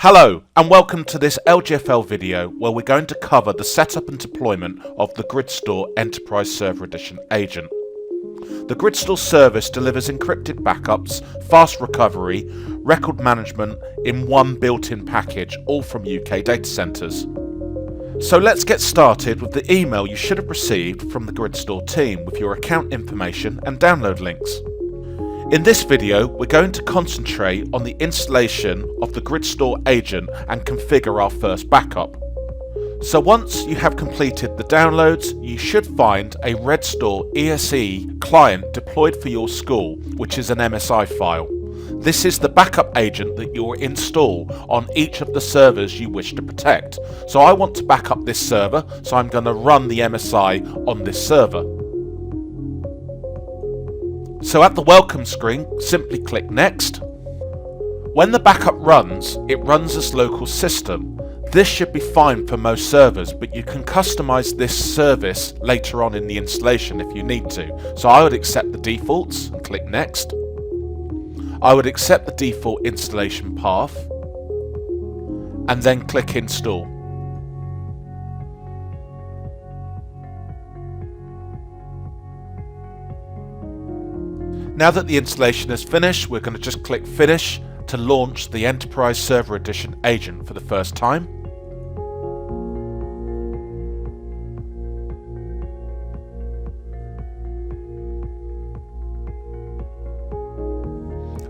Hello and welcome to this LGFL video where we're going to cover the setup and deployment of the GridStore Enterprise Service Edition agent. The GridStore service delivers encrypted backups, fast recovery, record management in one built-in package, all from UK data centres. So let's get started with the email you should have received from the GridStore team with your account information and download links. In this video, we're going to concentrate on the installation of the GridStore agent and configure our first backup. So once you have completed the downloads, you should find a GridStore ESE client deployed for your school, which is an MSI file. This is the backup agent that you'll install on each of the servers you wish to protect. So I want to back up this server, so I'm going to run the MSI on this server. So at the welcome screen, simply click Next. When the backup runs, it runs as local system. This should be fine for most servers, but you can customize this service later on in the installation if you need to. So I would accept the defaults and click Next. I would accept the default installation path and then click Install. Now that the installation is finished, we're going to just click Finish to launch the Enterprise Server Edition agent for the first time.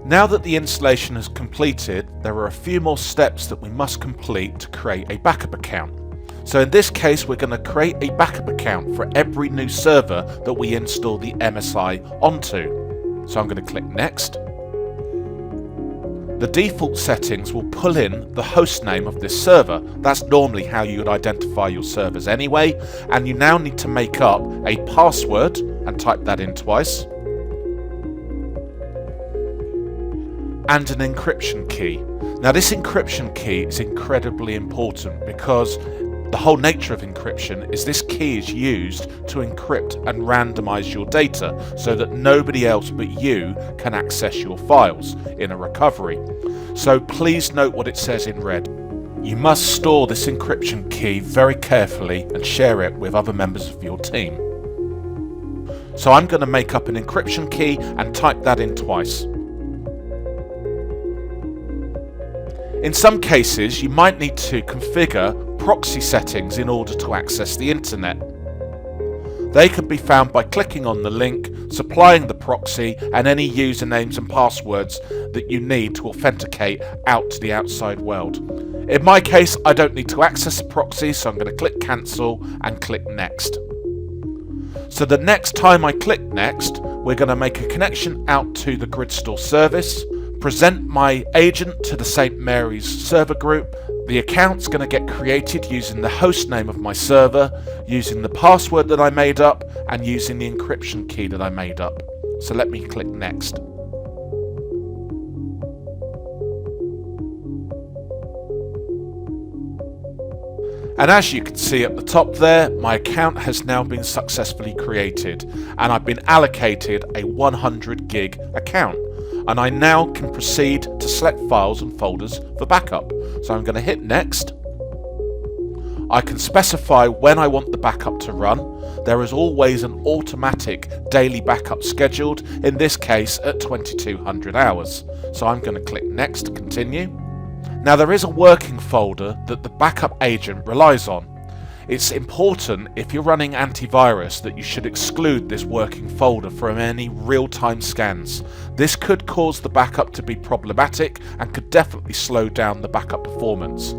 Now that the installation is completed, there are a few more steps that we must complete to create a backup account. So in this case, we're going to create a backup account for every new server that we install the MSI onto. So I'm going to click Next. The default settings will pull in the host name of this server. That's normally how you would identify your servers anyway. And you now need to make up a password and type that in twice. And an encryption key. Now this encryption key is incredibly important because the whole nature of encryption is this key is used to encrypt and randomize your data so that nobody else but you can access your files in a recovery. So please note what it says in red. You must store this encryption key very carefully and share it with other members of your team. So I'm going to make up an encryption key and type that in twice. In some cases, you might need to configure proxy settings in order to access the internet. They can be found by clicking on the link, supplying the proxy and any usernames and passwords that you need to authenticate out to the outside world. In my case, I don't need to access a proxy, so I'm going to click Cancel and click Next. So the next time I click Next, we're going to make a connection out to the GridStore service, present my agent to the St. Mary's server group. The account's going to get created using the host name of my server, using the password that I made up, and using the encryption key that I made up. So let me click Next. And as you can see at the top there, my account has now been successfully created, and I've been allocated a 100 gig account. And I now can proceed to select files and folders for backup. So I'm going to hit Next. I can specify when I want the backup to run. There is always an automatic daily backup scheduled, in this case at 2200 hours. So I'm going to click Next to continue. Now there is a working folder that the backup agent relies on. It's important if you're running antivirus that you should exclude this working folder from any real-time scans. This could cause the backup to be problematic and could definitely slow down the backup performance.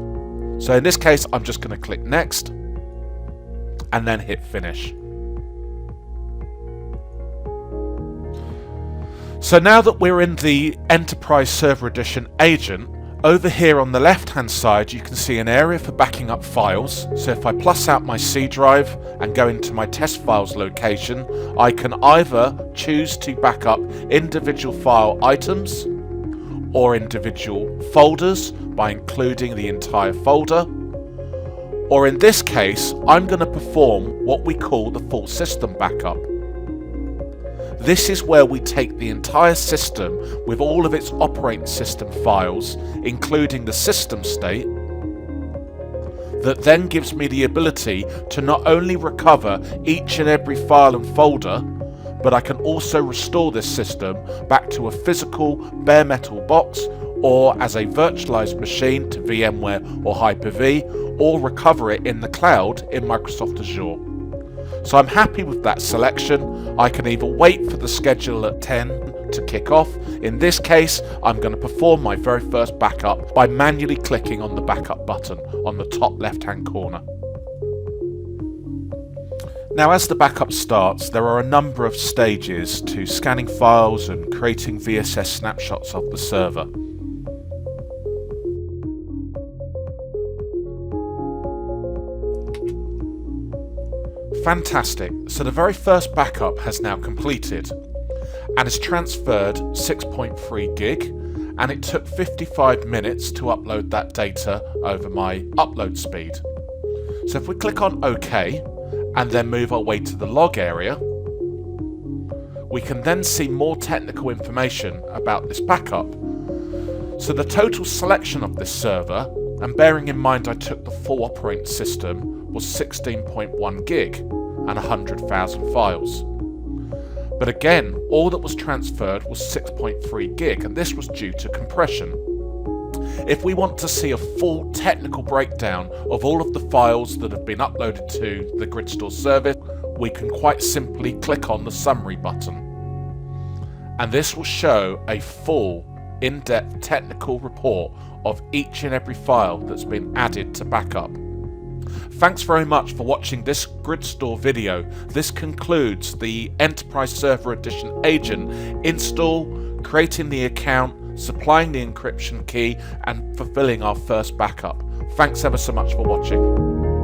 So in this case, I'm just going to click Next and then hit Finish. So now that we're in the Enterprise Server Edition agent, over here on the left hand side you can see an area for backing up files. So if I plus out my C drive and go into my test files location, I can either choose to back up individual file items or individual folders by including the entire folder, or in this case I'm going to perform what we call the full system backup. This is where we take the entire system with all of its operating system files, including the system state, that then gives me the ability to not only recover each and every file and folder, but I can also restore this system back to a physical bare metal box or as a virtualized machine to VMware or Hyper-V, or recover it in the cloud in Microsoft Azure. So I'm happy with that selection. I can either wait for the schedule at 10 to kick off. In this case, I'm going to perform my very first backup by manually clicking on the backup button on the top left-hand corner. Now, as the backup starts, there are a number of stages to scanning files and creating VSS snapshots of the server. Fantastic, so the very first backup has now completed and has transferred 6.3 gig, and it took 55 minutes to upload that data over my upload speed. So if we click on OK and then move our way to the log area, we can then see more technical information about this backup. So the total selection of this server, and bearing in mind I took the full operating system, was 16.1 gig and 100,000 files. But again, all that was transferred was 6.3 gig, and this was due to compression. If we want to see a full technical breakdown of all of the files that have been uploaded to the GridStore service, we can quite simply click on the summary button. And this will show a full, in-depth technical report of each and every file that's been added to backup. Thanks very much for watching this GridStore video. This concludes the Enterprise Server Edition agent install, creating the account, supplying the encryption key, and fulfilling our first backup. Thanks ever so much for watching.